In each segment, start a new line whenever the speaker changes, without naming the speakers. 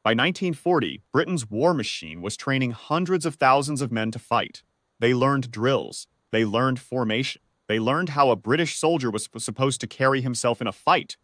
By 1940, Britain's war machine was training hundreds of thousands of men to fight. They learned drills. They learned formation. They learned how a British soldier was supposed to carry himself in a fight,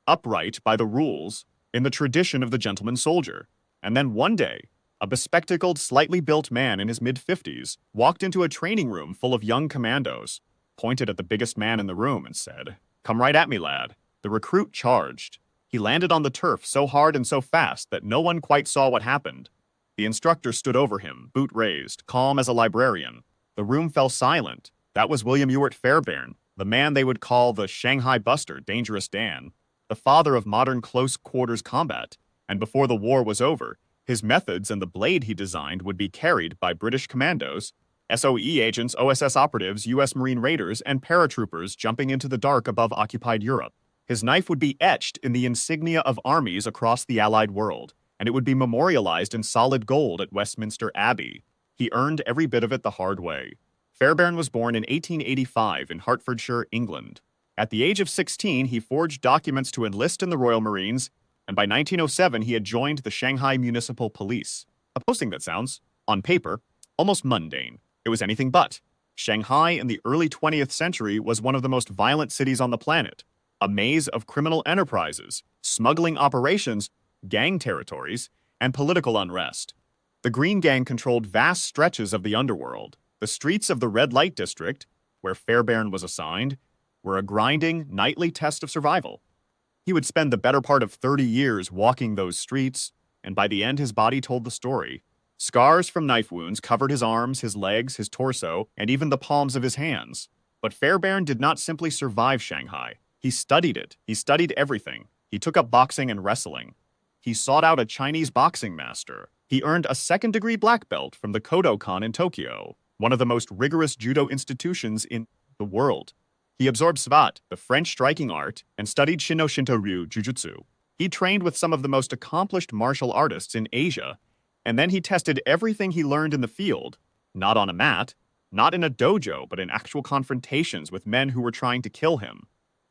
upright by the rules, in the tradition of the gentleman soldier. And then one day, a bespectacled, slightly built man in his mid-50s walked into a training room full of young commandos, pointed at the biggest man in the room and said, "Come right at me, lad." The recruit charged. He landed on the turf so hard and so fast that no one quite saw what happened. The instructor stood over him, boot raised, calm as a librarian. The room fell silent. That was William Ewart Fairbairn, the man they would call the Shanghai Buster, Dangerous Dan, the father of modern close-quarters combat. And before the war was over, his methods and the blade he designed would be carried by British Commandos, SOE agents, OSS operatives, U.S. Marine raiders, and paratroopers jumping into the dark above occupied Europe. His knife would be etched in the insignia of armies across the Allied world, and it would be memorialized in solid gold at Westminster Abbey. He earned every bit of it the hard way. Fairbairn was born in 1885 in Hertfordshire, England. At the age of 16, he forged documents to enlist in the Royal Marines, and by 1907 he had joined the Shanghai Municipal Police. A posting that sounds, on paper, almost mundane. It was anything but. Shanghai in the early 20th century was one of the most violent cities on the planet. A maze of criminal enterprises, smuggling operations, gang territories, and political unrest. The Green Gang controlled vast stretches of the underworld. The streets of the Red Light District, where Fairbairn was assigned, were a grinding, nightly test of survival. He would spend the better part of 30 years walking those streets, and by the end his body told the story. Scars from knife wounds covered his arms, his legs, his torso, and even the palms of his hands. But Fairbairn did not simply survive Shanghai. He studied it. He studied everything. He took up boxing and wrestling. He sought out a Chinese boxing master. He earned a second-degree black belt from the Kodokan in Tokyo, one of the most rigorous judo institutions in the world. He absorbed Svat, the French striking art, and studied Shinto-Ryu Jujutsu. He trained with some of the most accomplished martial artists in Asia, and then he tested everything he learned in the field, not on a mat, not in a dojo, but in actual confrontations with men who were trying to kill him.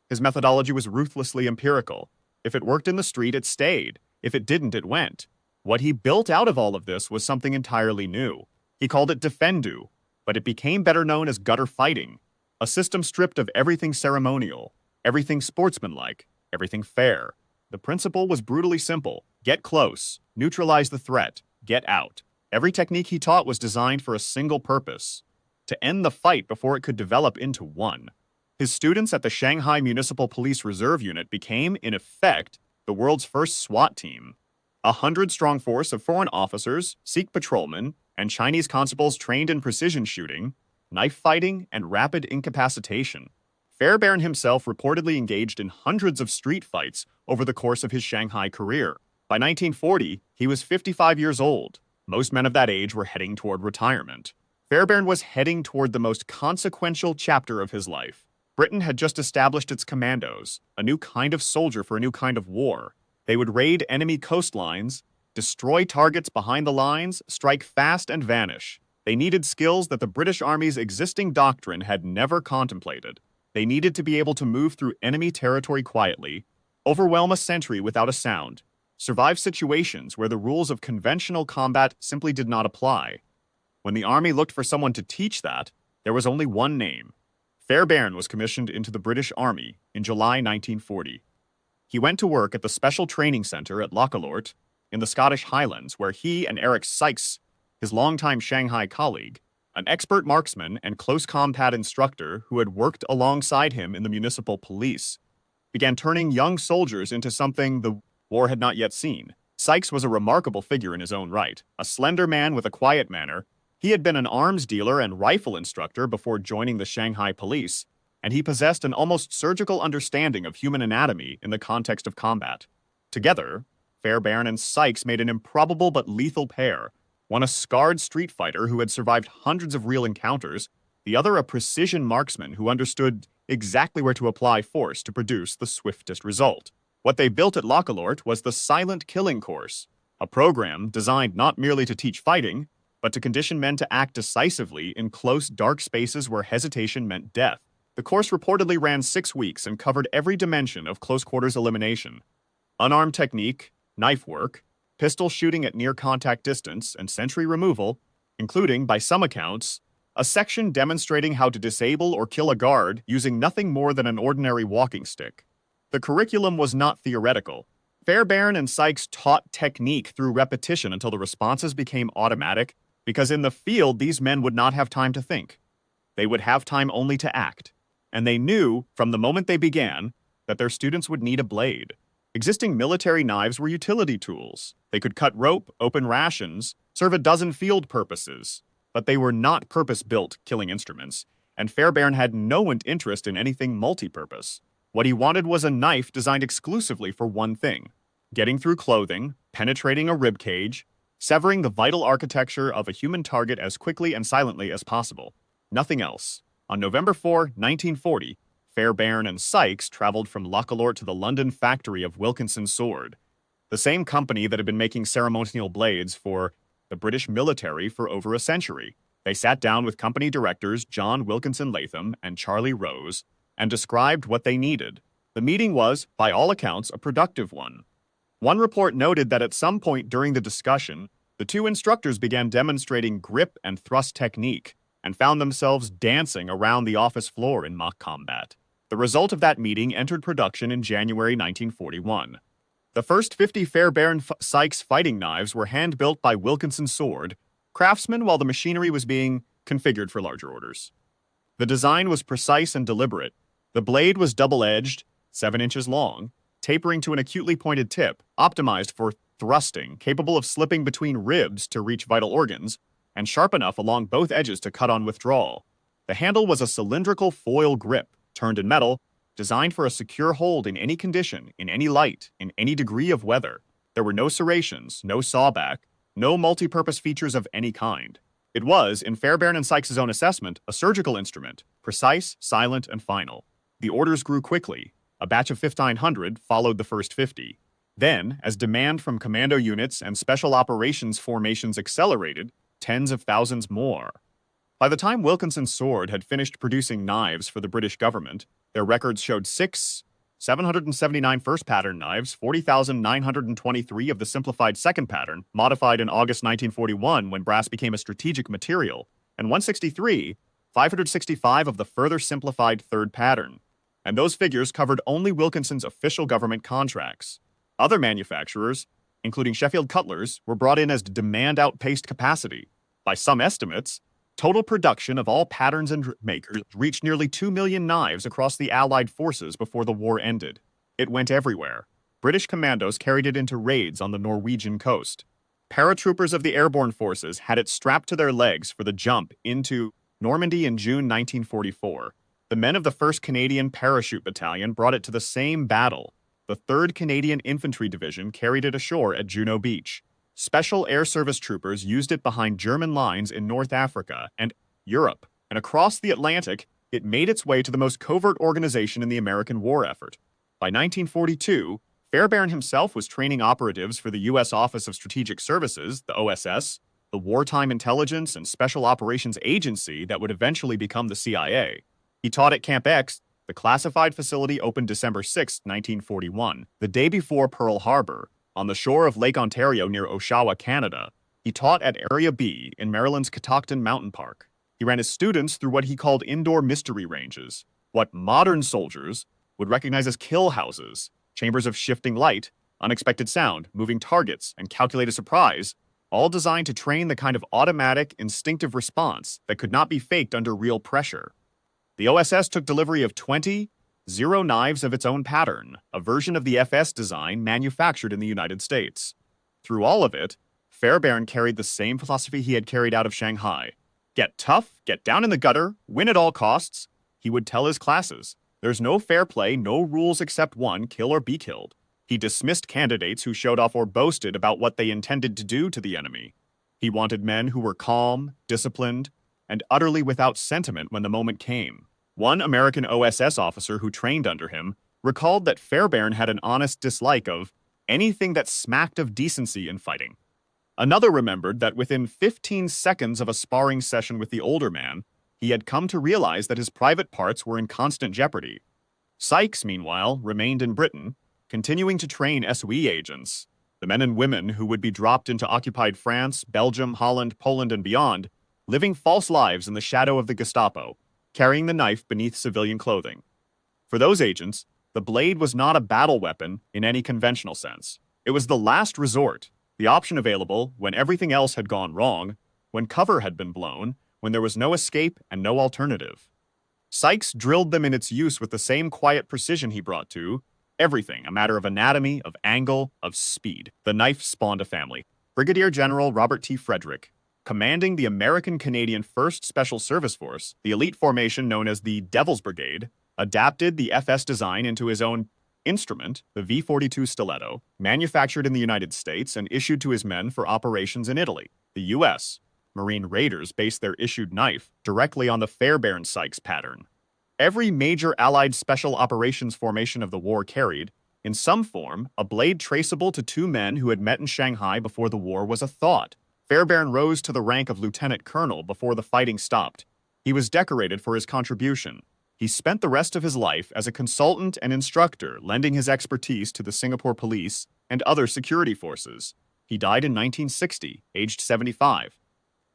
His methodology was ruthlessly empirical. If it worked in the street, it stayed. If it didn't, it went. What he built out of all of this was something entirely new. He called it defendu, but it became better known as gutter fighting, a system stripped of everything ceremonial, everything sportsmanlike, everything fair. The principle was brutally simple. Get close, neutralize the threat, get out. Every technique he taught was designed for a single purpose: to end the fight before it could develop into one. His students at the Shanghai Municipal Police Reserve Unit became, in effect, the world's first SWAT team. 100-strong force of foreign officers, Sikh patrolmen, and Chinese constables trained in precision shooting, knife fighting, and rapid incapacitation. Fairbairn himself reportedly engaged in hundreds of street fights over the course of his Shanghai career. By 1940, he was 55 years old. Most men of that age were heading toward retirement. Fairbairn was heading toward the most consequential chapter of his life. Britain had just established its commandos, a new kind of soldier for a new kind of war. They would raid enemy coastlines, destroy targets behind the lines, strike fast and vanish. They needed skills that the British Army's existing doctrine had never contemplated. They needed to be able to move through enemy territory quietly, overwhelm a sentry without a sound, survive situations where the rules of conventional combat simply did not apply. When the Army looked for someone to teach that, there was only one name. Fairbairn was commissioned into the British Army in July 1940. He went to work at the Special Training Center at Lockalourt in the Scottish Highlands, where he and Eric Sykes, his longtime Shanghai colleague, an expert marksman and close combat instructor who had worked alongside him in the municipal police, began turning young soldiers into something the war had not yet seen. Sykes was a remarkable figure in his own right, a slender man with a quiet manner. He had been an arms dealer and rifle instructor before joining the Shanghai police, and he possessed an almost surgical understanding of human anatomy in the context of combat. Together, Fairbairn and Sykes made an improbable but lethal pair, one a scarred street fighter who had survived hundreds of real encounters, the other a precision marksman who understood exactly where to apply force to produce the swiftest result. What they built at Lockalourt was the Silent Killing Course, a program designed not merely to teach fighting, but to condition men to act decisively in close, dark spaces where hesitation meant death. The course reportedly ran 6 weeks and covered every dimension of close-quarters elimination: unarmed technique, knife work, pistol shooting at near contact distance, and sentry removal, including, by some accounts, a section demonstrating how to disable or kill a guard using nothing more than an ordinary walking stick. The curriculum was not theoretical. Fairbairn and Sykes taught technique through repetition until the responses became automatic, because in the field these men would not have time to think. They would have time only to act. And they knew, from the moment they began, that their students would need a blade. Existing military knives were utility tools. They could cut rope, open rations, serve a dozen field purposes. But they were not purpose-built killing instruments, and Fairbairn had no interest in anything multi-purpose. What he wanted was a knife designed exclusively for one thing: getting through clothing, penetrating a rib cage, severing the vital architecture of a human target as quickly and silently as possible. Nothing else. On November 4, 1940, Fairbairn and Sykes traveled from Lockalourt to the London factory of Wilkinson Sword, the same company that had been making ceremonial blades for the British military for over a century. They sat down with company directors John Wilkinson Latham and Charlie Rose and described what they needed. The meeting was, by all accounts, a productive one. One report noted that at some point during the discussion, the two instructors began demonstrating grip and thrust technique and found themselves dancing around the office floor in mock combat. The result of that meeting entered production in January 1941. The first 50 Fairbairn-Sykes fighting knives were hand-built by Wilkinson Sword, craftsmen, while the machinery was being configured for larger orders. The design was precise and deliberate. The blade was double-edged, 7 inches long, tapering to an acutely pointed tip, optimized for thrusting, capable of slipping between ribs to reach vital organs, and sharp enough along both edges to cut on withdrawal. The handle was a cylindrical foil grip, turned in metal, designed for a secure hold in any condition, in any light, in any degree of weather. There were no serrations, no sawback, no multi-purpose features of any kind. It was, in Fairbairn and Sykes' own assessment, a surgical instrument, precise, silent, and final. The orders grew quickly. A batch of 1,500 followed the first 50. Then, as demand from commando units and special operations formations accelerated, tens of thousands more. By the time Wilkinson Sword had finished producing knives for the British government, their records showed 779 first pattern knives, 40,923 of the simplified second pattern, modified in August 1941 when brass became a strategic material, and 565 of the further simplified third pattern. And those figures covered only Wilkinson's official government contracts. Other manufacturers, including Sheffield Cutlers, were brought in as demand outpaced capacity. By some estimates, total production of all patterns and makers reached nearly 2 million knives across the Allied forces before the war ended. It went everywhere. British Commandos carried it into raids on the Norwegian coast. Paratroopers of the airborne forces had it strapped to their legs for the jump into Normandy in June 1944. The men of the 1st Canadian Parachute Battalion brought it to the same battle. The 3rd Canadian Infantry Division carried it ashore at Juno Beach. Special Air Service troopers used it behind German lines in North Africa and Europe, and across the Atlantic, it made its way to the most covert organization in the American war effort. By 1942, Fairbairn himself was training operatives for the U.S. Office of Strategic Services, the OSS, the Wartime Intelligence and Special Operations Agency that would eventually become the CIA. He taught at Camp X. The classified facility opened December 6, 1941, the day before Pearl Harbor, on the shore of Lake Ontario near Oshawa, Canada. He taught at Area B in Maryland's Catoctin Mountain Park. He ran his students through what he called indoor mystery ranges, what modern soldiers would recognize as kill houses, chambers of shifting light, unexpected sound, moving targets, and calculated surprise, all designed to train the kind of automatic, instinctive response that could not be faked under real pressure. The OSS took delivery of 20 Zero knives of its own pattern, a version of the FS design manufactured in the United States. Through all of it, Fairbairn carried the same philosophy he had carried out of Shanghai. Get tough, get down in the gutter, win at all costs, he would tell his classes. There's no fair play, no rules except one, kill or be killed. He dismissed candidates who showed off or boasted about what they intended to do to the enemy. He wanted men who were calm, disciplined, and utterly without sentiment when the moment came. One American OSS officer who trained under him recalled that Fairbairn had an honest dislike of anything that smacked of decency in fighting. Another remembered that within 15 seconds of a sparring session with the older man, he had come to realize that his private parts were in constant jeopardy. Sykes, meanwhile, remained in Britain, continuing to train SOE agents. The men and women who would be dropped into occupied France, Belgium, Holland, Poland, and beyond, living false lives in the shadow of the Gestapo, carrying the knife beneath civilian clothing. For those agents, the blade was not a battle weapon in any conventional sense. It was the last resort, the option available when everything else had gone wrong, when cover had been blown, when there was no escape and no alternative. Sykes drilled them in its use with the same quiet precision he brought to everything, a matter of anatomy, of angle, of speed. The knife spawned a family. Brigadier General Robert T. Frederick, commanding the American-Canadian 1st Special Service Force, the elite formation known as the Devil's Brigade, adapted the FS design into his own instrument, the V-42 Stiletto, manufactured in the United States and issued to his men for operations in Italy. The U.S. Marine Raiders based their issued knife directly on the Fairbairn-Sykes pattern. Every major Allied Special Operations formation of the war carried, in some form, a blade traceable to two men who had met in Shanghai before the war was a thought. Fairbairn rose to the rank of lieutenant colonel before the fighting stopped. He was decorated for his contribution. He spent the rest of his life as a consultant and instructor, lending his expertise to the Singapore police and other security forces. He died in 1960, aged 75.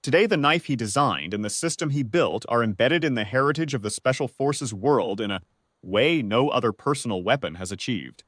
Today, the knife he designed and the system he built are embedded in the heritage of the Special Forces world in a way no other personal weapon has achieved.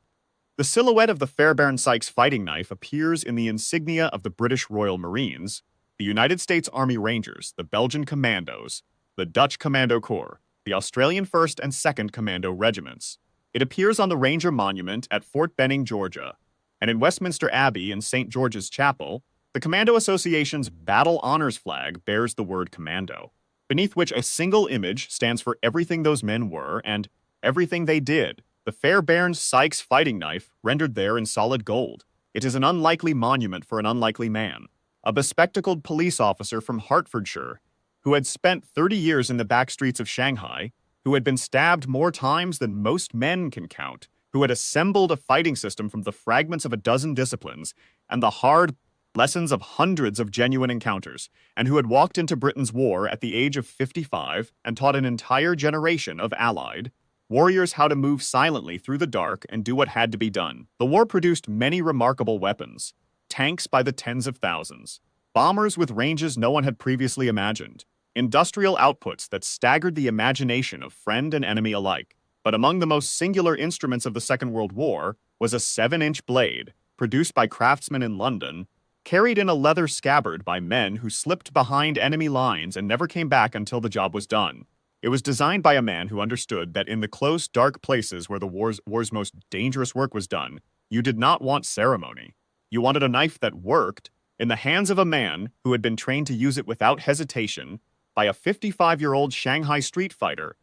The silhouette of the Fairbairn-Sykes fighting knife appears in the insignia of the British Royal Marines, the United States Army Rangers, the Belgian Commandos, the Dutch Commando Corps, the Australian 1st and 2nd Commando Regiments. It appears on the Ranger Monument at Fort Benning, Georgia, and in Westminster Abbey in St. George's Chapel, the Commando Association's Battle Honors flag bears the word Commando, beneath which a single image stands for everything those men were and everything they did. The Fairbairn-Sykes fighting knife rendered there in solid gold. It is an unlikely monument for an unlikely man, a bespectacled police officer from Hertfordshire who had spent 30 years in the back streets of Shanghai, who had been stabbed more times than most men can count, who had assembled a fighting system from the fragments of a dozen disciplines and the hard lessons of hundreds of genuine encounters, and who had walked into Britain's war at the age of 55 and taught an entire generation of Allied warriors how to move silently through the dark and do what had to be done. The war produced many remarkable weapons, tanks by the tens of thousands, bombers with ranges no one had previously imagined, industrial outputs that staggered the imagination of friend and enemy alike. But among the most singular instruments of the Second World War was a 7-inch blade, produced by craftsmen in London, carried in a leather scabbard by men who slipped behind enemy lines and never came back until the job was done. It was designed by a man who understood that in the close, dark places where the war's most dangerous work was done, you did not want ceremony. You wanted a knife that worked in the hands of a man who had been trained to use it without hesitation by a 55-year-old Shanghai street fighter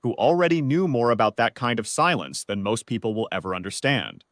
who already knew more about that kind of silence than most people will ever understand.